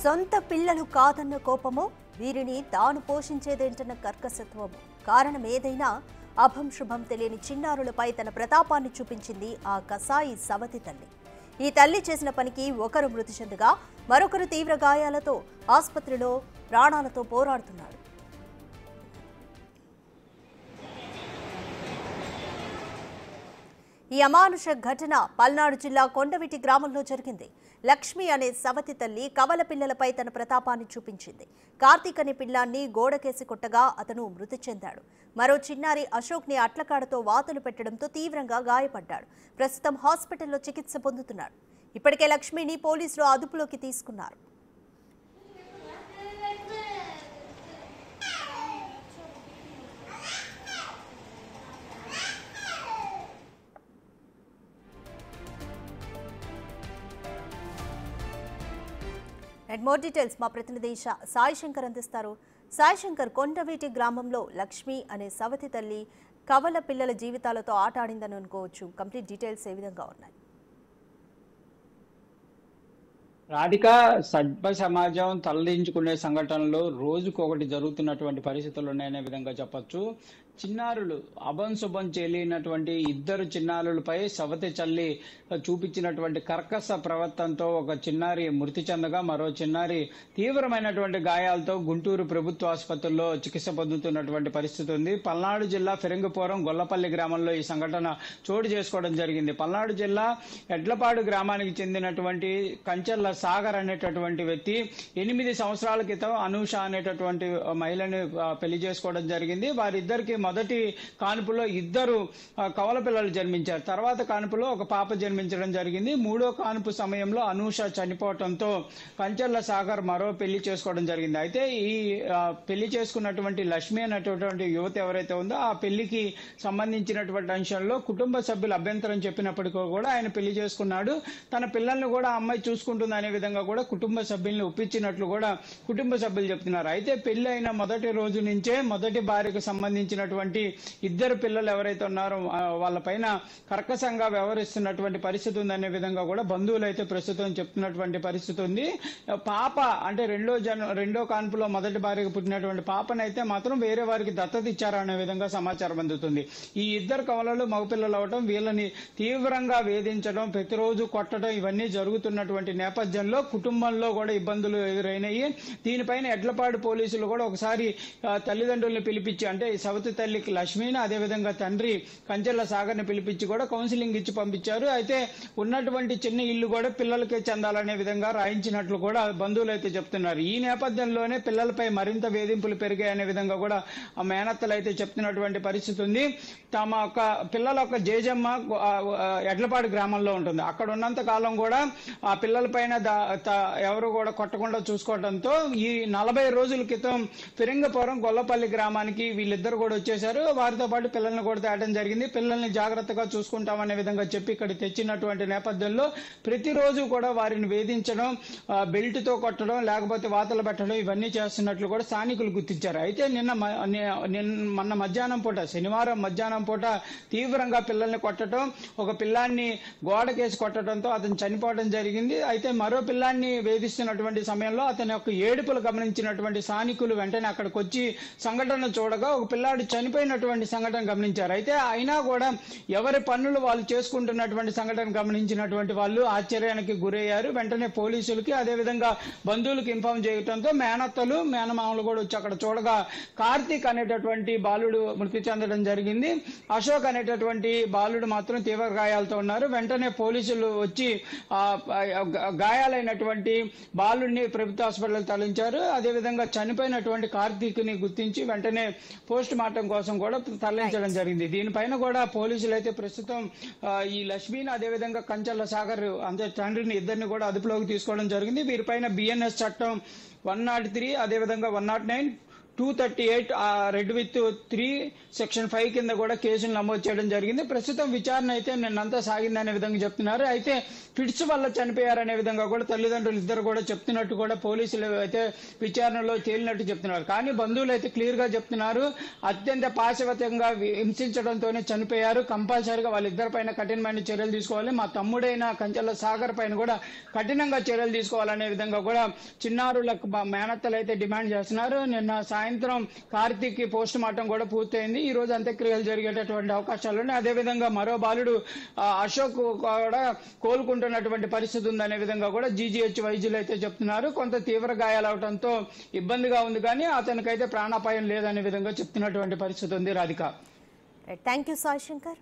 సొంత పిల్లలు కాదన్న కోపమో, వీరిని తాను పోషించేదేంటన్న కర్కసత్వమో, కారణం ఏదైనా అభం శుభం తెలియని చిన్నారులపై తన ప్రతాపాన్ని చూపించింది ఆ కసాయి సవతి తల్లి. ఈ తల్లి చేసిన పనికి ఒకరు మృతి చెందగా మరొకరు తీవ్ర గాయాలతో ఆసుపత్రిలో ప్రాణాలతో పోరాడుతున్నాడు. ఈ అమానుష ఘటన పల్నాడు జిల్లా కొండవీటి గ్రామంలో జరిగింది. లక్ష్మి అనే సవతి తల్లి కవల పిల్లలపై తన ప్రతాపాన్ని చూపించింది. కార్తీక్ అనే పిల్లాన్ని గోడకేసి కొట్టగా అతను మృతి చెందాడు. మరో చిన్నారి అశోక్ ని అట్లకాడతో వాతలు పెట్టడంతో తీవ్రంగా గాయపడ్డాడు. ప్రస్తుతం హాస్పిటల్లో చికిత్స పొందుతున్నాడు. ఇప్పటికే లక్ష్మిని పోలీసులు అదుపులోకి తీసుకున్నారు. అండ్ మోర్ డీటెయిల్స్ మా ప్రతినిధి సాయి శంకర్ అందిస్తారు. సాయి శంకర్, కొండవీటి గ్రామంలో లక్ష్మి అనే సవతి తల్లి కవల పిల్లల జీవితాలతో ఆట ఆడిందని అనుకోవచ్చు. కంప్లీట్ డీటెయిల్స్ ఏ విధంగా ఉన్నాయి? రాధిక, సభ్య సమాజం తలదించుకునే సంఘటనలు రోజుకొకటి జరుగుతున్నటువంటి పరిస్థితులు ఉన్నాయనే విధంగా చెప్పొచ్చు. చిన్నారులు అభం శుభం చెల్లినటువంటి ఇద్దరు చిన్నారులపై సవతి చల్లి చూపించినటువంటి కర్కశ ప్రవర్తనతో ఒక చిన్నారి మృతి చెందగా మరో చిన్నారి తీవ్రమైనటువంటి గాయాలతో గుంటూరు ప్రభుత్వ ఆసుపత్రిలో చికిత్స పొందుతున్నటువంటి పరిస్థితి ఉంది. పల్నాడు జిల్లా ఫిరంగిపురం గొల్లపల్లి గ్రామంలో ఈ సంఘటన చోటు చేసుకోవడం జరిగింది. పల్నాడు జిల్లా ఎడ్లపాడు గ్రామానికి చెందినటువంటి కంచెర్ల సాగర్ అనేటటువంటి వ్యక్తి 8 సంవత్సరాల క్రితం అనూష అనేటటువంటి మహిళని పెళ్లి చేసుకోవడం జరిగింది. వారిద్దరికి మొదటి కానుపులో ఇద్దరు కవల పిల్లలు జన్మించారు. తర్వాత కానుపులో ఒక పాప జన్మించడం జరిగింది. మూడో కానుపు సమయంలో అనూష చనిపోవడంతో కంచెర్ల సాగర్ మరో పెళ్లి చేసుకోవడం జరిగింది. అయితే ఈ పెళ్లి చేసుకున్నటువంటి లక్ష్మి అనేటటువంటి యువత ఎవరైతే ఉందో ఆ పెళ్లికి సంబంధించినటువంటి అంశంలో కుటుంబ సభ్యులు అభ్యంతరం చెప్పినప్పటికీ కూడా ఆయన పెళ్లి చేసుకున్నాడు. తన పిల్లల్ని కూడా అమ్మాయి చూసుకుంటుంది అనే విధంగా కూడా కుటుంబ సభ్యుల్ని ఒప్పించినట్లు కూడా కుటుంబ సభ్యులు చెప్తున్నారు. అయితే పెళ్లి అయిన మొదటి రోజు నుంచే మొదటి భార్యకు సంబంధించినటువంటి ఇద్దరు పిల్లలు ఎవరైతే ఉన్నారో వాళ్ళపైన కర్కశంగా వ్యవహరిస్తున్నటువంటి పరిస్థితి ఉందనే విధంగా కూడా బంధువులు అయితే ప్రస్తుతం చెప్తున్నటువంటి పరిస్థితి ఉంది. పాప అంటే రెండో కాన్పులో మొదటి భార్యకు పుట్టినటువంటి పాపనైతే మాత్రం వేరే వారికి దత్తత ఇచ్చారనే విధంగా సమాచారం అందుతుంది. ఈ ఇద్దరు కవలలు మగపిల్లలు అవడం, వీళ్ళని తీవ్రంగా వేధించడం, ప్రతిరోజు కొట్టడం ఇవన్నీ జరుగుతున్నటువంటి నేపథ్యంలో కుటుంబంలో కూడా ఇబ్బందులు ఎదురైనాయి. దీనిపైన ఎడ్లపాడు పోలీసులు కూడా ఒకసారి తల్లిదండ్రులను పిలిపించి, అంటే సవతి తల్లికి లక్ష్మిని అదేవిధంగా తండ్రి కంచెర్ల సాగర్ని పిలిపించి కూడా కౌన్సిలింగ్ ఇచ్చి పంపించారు. అయితే ఉన్నటువంటి చిన్న ఇల్లు కూడా పిల్లలకే చెందాలనే విధంగా రాయించినట్లు కూడా బంధువులు అయితే చెప్తున్నారు. ఈ నేపథ్యంలోనే పిల్లలపై మరింత వేధింపులు పెరిగాయనే విధంగా కూడా ఆ మేనత్తలు అయితే చెప్తున్నటువంటి పరిస్థితి ఉంది. తమ ఒక పిల్లల యొక్క జేజమ్మ ఎడ్లపాడు గ్రామంలో ఉంటుంది. అక్కడ ఉన్నంత కాలం కూడా ఆ పిల్లలపైన ఎవరు కూడా కొట్టకుండా చూసుకోవడంతో ఈ 40 రోజుల క్రితం ఫిరంగిపురం గొల్లపల్లి గ్రామానికి వీళ్ళిద్దరు కూడా వచ్చేశారు. వారితో పాటు పిల్లల్ని కూడా తేవడం జరిగింది. పిల్లల్ని జాగ్రత్తగా చూసుకుంటామనే విధంగా చెప్పి ఇక్కడ తెచ్చినటువంటి నేపథ్యంలో ప్రతిరోజు కూడా వారిని వేధించడం, బెల్ట్ తో కొట్టడం, లేకపోతే వాతలు పెట్టడం ఇవన్నీ చేస్తున్నట్లు కూడా స్థానికులు గుర్తించారు. అయితే మొన్న మధ్యాహ్నం పూట, శనివారం మధ్యాహ్నం పూట తీవ్రంగా పిల్లల్ని కొట్టడం, ఒక పిల్లాన్ని గోడకేసి కొట్టడంతో అతను చనిపోవడం జరిగింది. అయితే మరో పిల్లాన్ని వేధిస్తున్నటువంటి సమయంలో అతని యొక్క ఏడుపులు గమనించినటువంటి స్థానికులు వెంటనే అక్కడికి వచ్చి సంఘటన చూడగా ఒక పిల్లాడు చనిపోయినటువంటి సంఘటన గమనించారు. అయితే అయినా కూడా ఎవరి పనులు వాళ్ళు చేసుకుంటున్నటువంటి సంఘటన గమనించినటువంటి వాళ్ళు ఆశ్చర్యానికి గురయ్యారు. వెంటనే పోలీసులకి అదేవిధంగా బంధువులకు ఇన్ఫార్మ్ చేయడంతో మేనత్తలు మేనమామలు కూడా వచ్చి అక్కడ చూడగా కార్తీక్ అనేటటువంటి బాలుడు మృతి చెందడం జరిగింది. అశోక్ అనేటటువంటి బాలుడు మాత్రం తీవ్ర గాయాలతో ఉన్నారు. వెంటనే పోలీసులు వచ్చి గాయాలైనటువంటి బాలుడిని ప్రభుత్వ హాస్పిటల్ తరలించారు. అదేవిధంగా చనిపోయినటువంటి కార్తీక్ ని గుర్తించి వెంటనే పోస్ట్ మార్టం కోసం కూడా తరలించడం జరిగింది. దీనిపైన కూడా పోలీసులు అయితే ప్రస్తుతం ఈ లక్ష్మిని అదేవిధంగా కంచెర్ల సాగర్ అంటే తండ్రిని ఇద్దరిని కూడా అదుపులోకి తీసుకోవడం జరిగింది. వీరిపైన బిఎన్ఎస్ చట్టం 103 అదేవిధంగా 109, 238 రెడ్ విత్ 3 సెక్షన్ 5 కింద కూడా కేసులు నమోదు చేయడం జరిగింది. ప్రస్తుతం విచారణ అయితే నిన్నంతా సాగిందనే విధంగా చెప్తున్నారు. అయితే ఫిట్స్ వల్ల చనిపోయారనే విధంగా కూడా తల్లిదండ్రులు ఇద్దరు కూడా చెప్తున్నట్టు కూడా పోలీసులు అయితే విచారణలో తేలినట్టు చెప్తున్నారు. కానీ బంధువులు అయితే క్లియర్ గా చెప్తున్నారు, అత్యంత పాశవికంగా హింసించడంతోనే చనిపోయారు. కంపల్సరీగా వాళ్ళిద్దరి పైన కఠినమైన చర్యలు తీసుకోవాలి. మా తమ్ముడైన కంచెల సాగర్ పైన కూడా కఠినంగా చర్యలు తీసుకోవాలనే విధంగా కూడా చిన్నారులకు మేనత్తలు అయితే డిమాండ్ చేస్తున్నారు. నిన్న సాయంత్రం కార్తీక్ పోస్ట్ మార్టం కూడా పూర్తయింది. ఈ రోజు అంత్యక్రియలు జరిగేటటువంటి అవకాశాలు ఉన్నాయి. అదేవిధంగా మరో బాలుడు అశోక్ కూడా కోలుకుంటున్నటువంటి పరిస్థితి ఉందనే విధంగా కూడా జీజీహెచ్ వైద్యులు అయితే చెప్తున్నారు. కొంత తీవ్ర గాయాలవడంతో ఇబ్బందిగా ఉంది, కానీ అతనికైతే ప్రాణాపాయం లేదనే విధంగా చెప్తున్నటువంటి పరిస్థితి ఉంది. Radhika, thank you Sai Shankar.